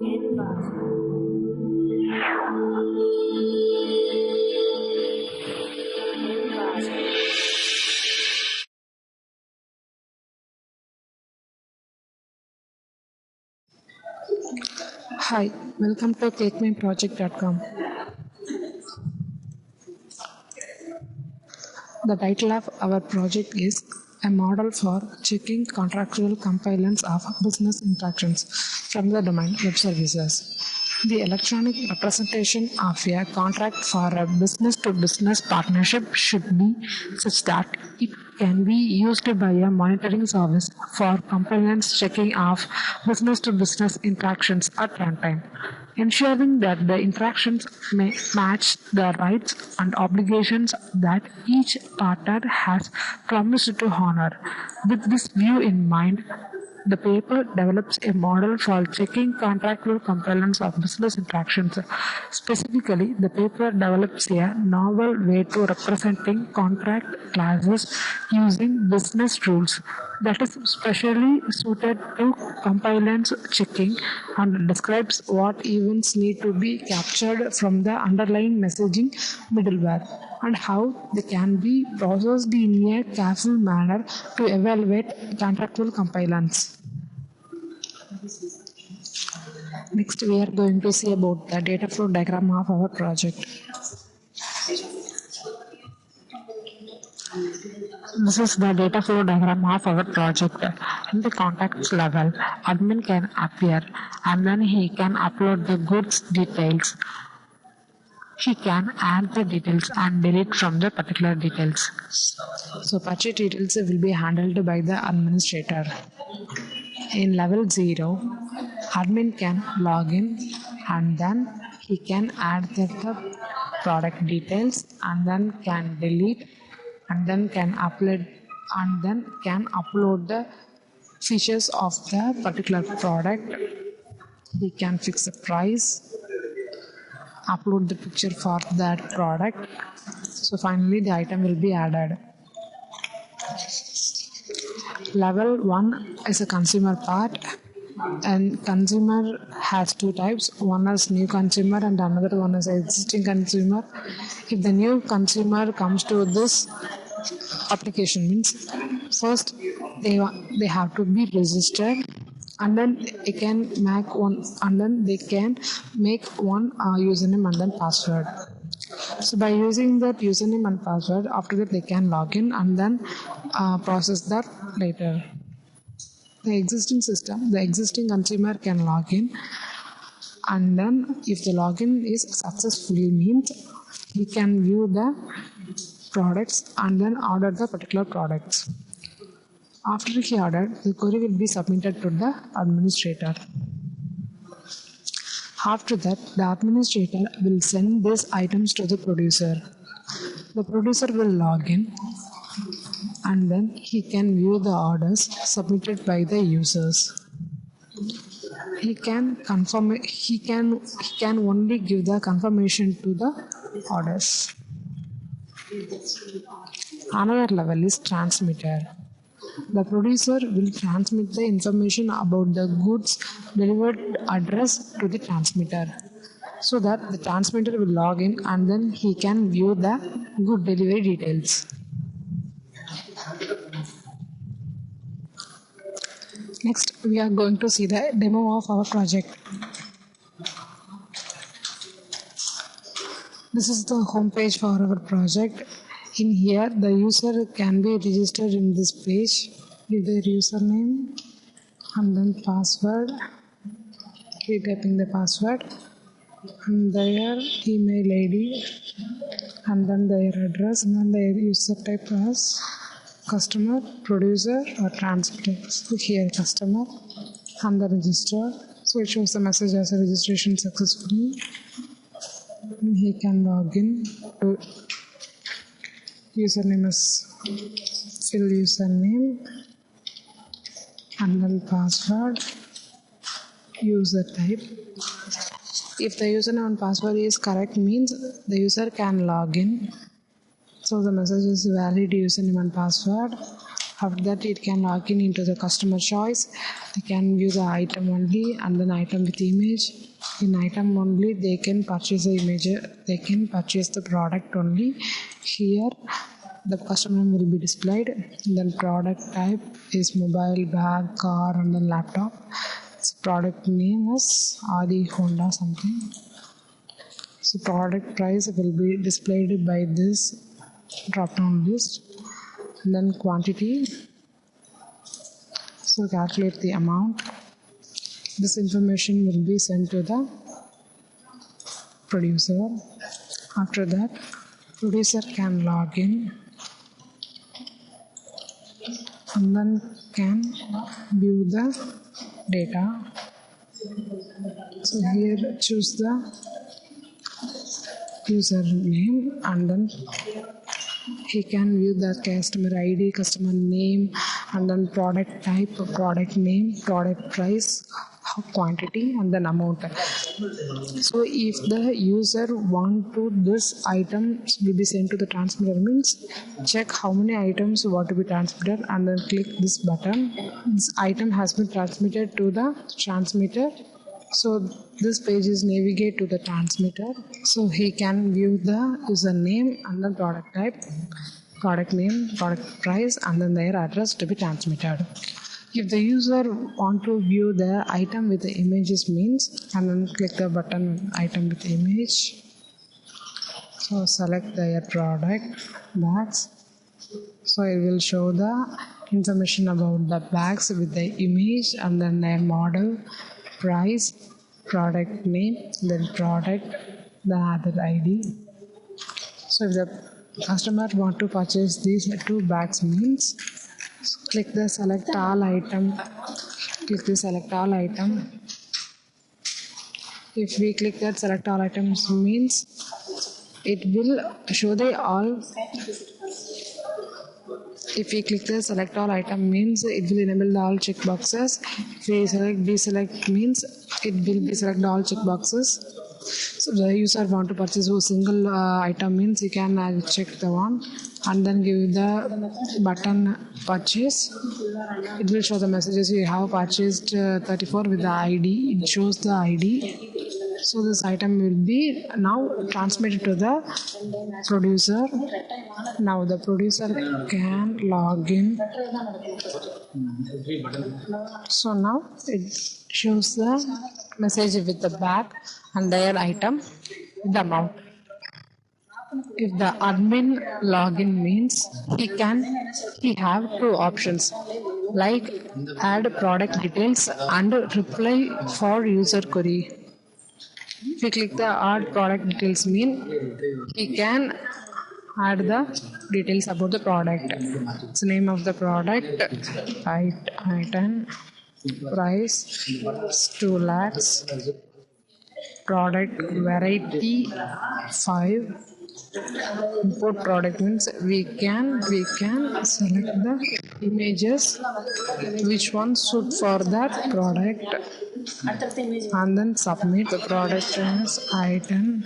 Hi, welcome to ClickMyProject.com. The title of our project is a model for checking contractual compliance of business interactions from the domain web services. The electronic representation of a contract for a business-to-business partnership should be such that it can be used by a monitoring service for compliance checking of business-to-business interactions at runtime, ensuring that the interactions may match the rights and obligations that each partner has promised to honor. With this view in mind, the paper develops a model for checking contractual compliance of business interactions. Specifically, the paper develops a novel way to representing contract clauses using business rules that is specially suited to compliance checking and describes what events need to be captured from the underlying messaging middleware and how they can be processed in a careful manner to evaluate contractual compliance. Next, we are going to see about the data flow diagram of our project. This is the data flow diagram of our project. In the contacts level, admin can appear and then he can upload the goods details. He can add the details and delete from the particular details. So purchase details will be handled by the administrator. In level 0, admin can log in and then he can add the product details and then can delete and then can upload the features of the particular product. He can fix the price, upload the picture for that product. So finally the item will be added. Level 1 is a consumer part, and consumer has two types. One is new consumer and another one is existing consumer. If the new consumer comes to this application, means first they have to be registered and then they can make one username and then password. So by using that username and password, after that they can log in and then process that later. The existing consumer can log in and then if the login is successfully means he can view the products and then order the particular products. After he ordered, the query will be submitted to the administrator. After that, the administrator will send these items to the producer. The producer will log in and then he can view the orders submitted by the users. He can only give the confirmation to the orders. Another level is transmitter. The producer will transmit the information about the goods delivered address to the transmitter, so that the transmitter will log in and then he can view the good delivery details. Next, we are going to see the demo of our project. This is the home page for our project. In here, the user can be registered in this page. Give their username and then password. Retyping the password and their email ID and then their address and then their user type as customer, producer or transmitter. So here customer and the register. So it shows the message as a registration successfully. And he can log in to username is fill username and then password, user type. If the username and password is correct means the user can log in. So the message is valid username and password After that, it can log in into the customer choice. They can view the item only and then item with image. In item only, they can purchase the image. They can purchase the product only. Here, the customer will be displayed. Then product type is mobile, bag, car, and then laptop. So product name is Adi Honda something. So product price will be displayed by this drop down list. And then quantity. So calculate the amount. This information will be sent to the producer. After that, producer can log in and then can view the data. So here choose the user name and then he can view the customer ID, customer name, and then product type, product name, product price, quantity, and then amount. So if the user want to this item will be sent to the transmitter, means check how many items want to be transmitted and then click this button. This item has been transmitted to the transmitter. So this page is navigate to the transmitter. So he can view the user name and the product type, product name, product price, and then their address to be transmitted. If the user want to view the item with the images means, and then click the button item with image. So select their product bags. So it will show the information about the bags with the image and then their model, price, product name, then product, the other ID. So if the customer want to purchase these 2 bags means, click the select all item. Click the select all item. If we click that select all items means, it will show the all. If we click the select all item means, it will enable the all check boxes. If we select deselect means, it will be select all check boxes. So the user want to purchase a single item means, you can check the one and then give the button purchase. It will show the messages you have purchased 34 with the ID. It shows the ID. So this item will be now transmitted to the producer. Now the producer can log in. So now it shows the message with the bag and their item with the amount. If the admin login means, he have 2 options like add product details and reply for user query. If you click the add product details mean, he can add the details about the product. It's the name of the product, item, price, 2 lakhs, product variety 5. Import product means we can select the images which one suit for that product and then submit. The product is item,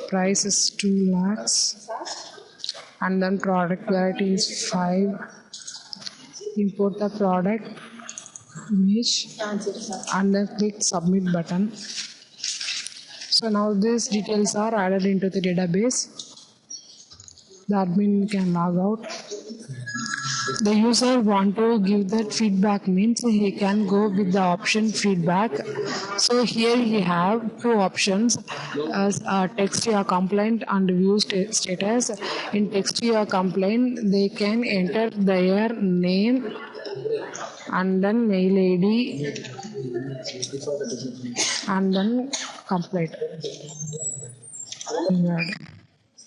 price is 2 lakhs and then product variety is 5. Import the product image and then click submit button. So now these details are added into the database. The admin can log out. The user want to give that feedback means, he can go with the option feedback. So here he have 2 options as text your complaint and view status. In text your complaint, they can enter their name and then mail ID and then complaint.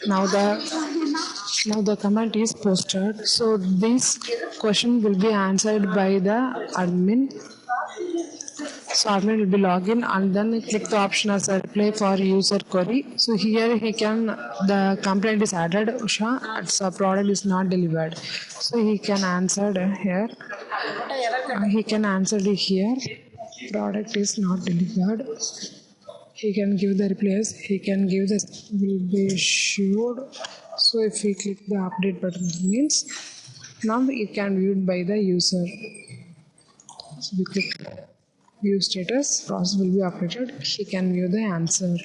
Now the comment is posted. So this question will be answered by the admin. So admin will be login and then click the option as a reply for user query. So here he can, the complaint is added, Usha, its product is not delivered. So he can answer here. He can answer here. Product is not delivered. He can give the replies. He can give the will be issued. So if we click the update button means Now it can be viewed by the user. So we click view status, process will be updated. He can view the answer.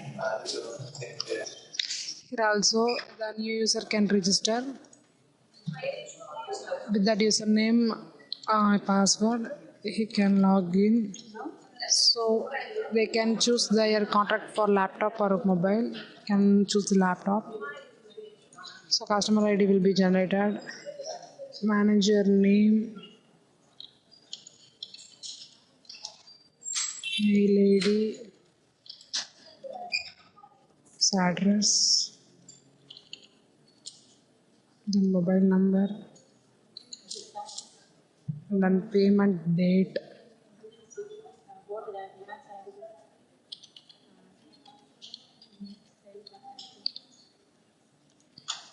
Here also the new user can register with that username, password. He can log in. So they can choose their contract for laptop or mobile. Can choose the laptop. So customer ID will be generated. Manager name, mail ID, address, then mobile number, and then payment date.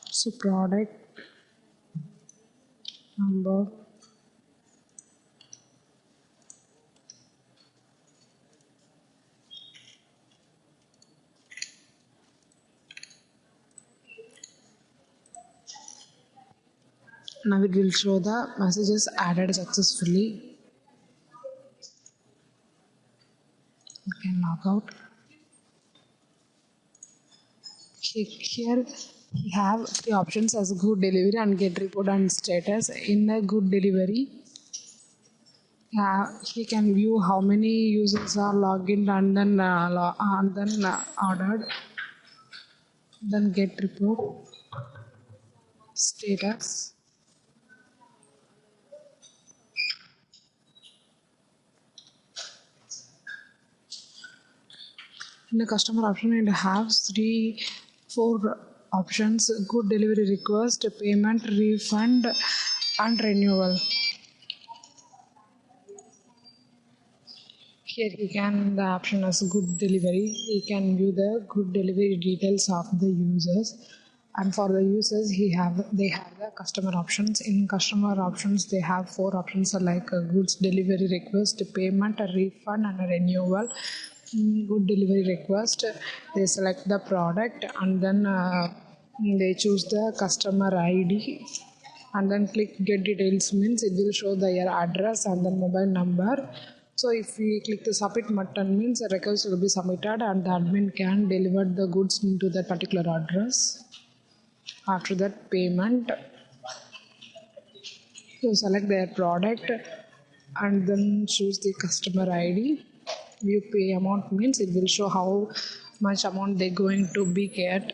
So product number, now it will show the messages added successfully. You can log out. Here we have three options as good delivery and get report and status. In a good delivery, he can view how many users are logged in and then ordered. Then get report, status. In the customer option, it has four options: good delivery request, payment, refund, and renewal. Here he can the option as good delivery. He can view the good delivery details of the users, and for the users they have the customer options. In customer options they have four options like goods delivery request, payment, a refund, and a renewal. Good delivery request, they select the product and then they choose the customer ID and then click get details, means it will show their address and then mobile number. So if we click the submit button, means the request will be submitted and the admin can deliver the goods into that particular address. After that, payment, so select their product and then choose the customer ID. View pay amount, means it will show how much amount they're going to be get.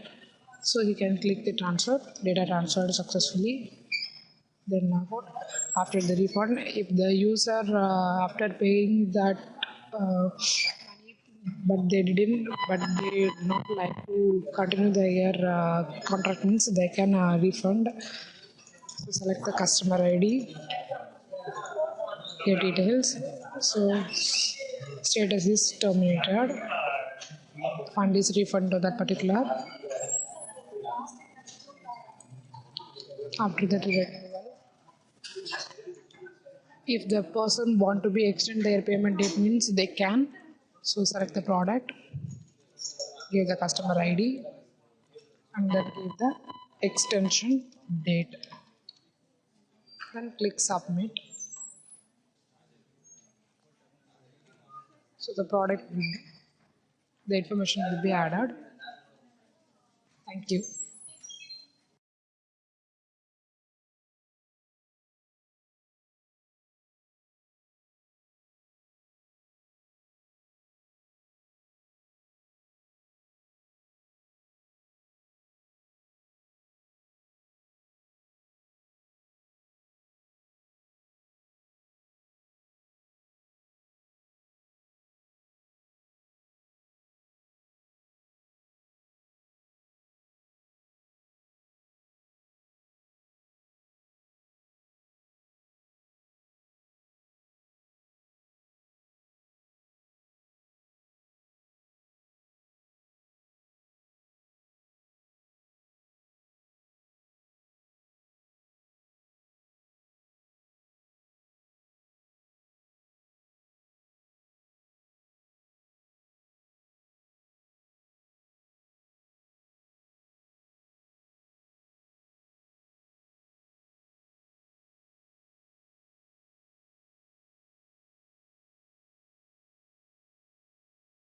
So you can click the transfer, data transferred successfully. Then after the refund, if the user after paying that but they did not like to continue their contract, means they can refund. So select the customer ID, your details. So status is terminated, fund is refunded to that particular. After that renewal, if the person want to be extend their payment date, means they can. So select the product, give the customer ID, and then give the extension date. Then click submit. So the product, the information will be added. Thank you.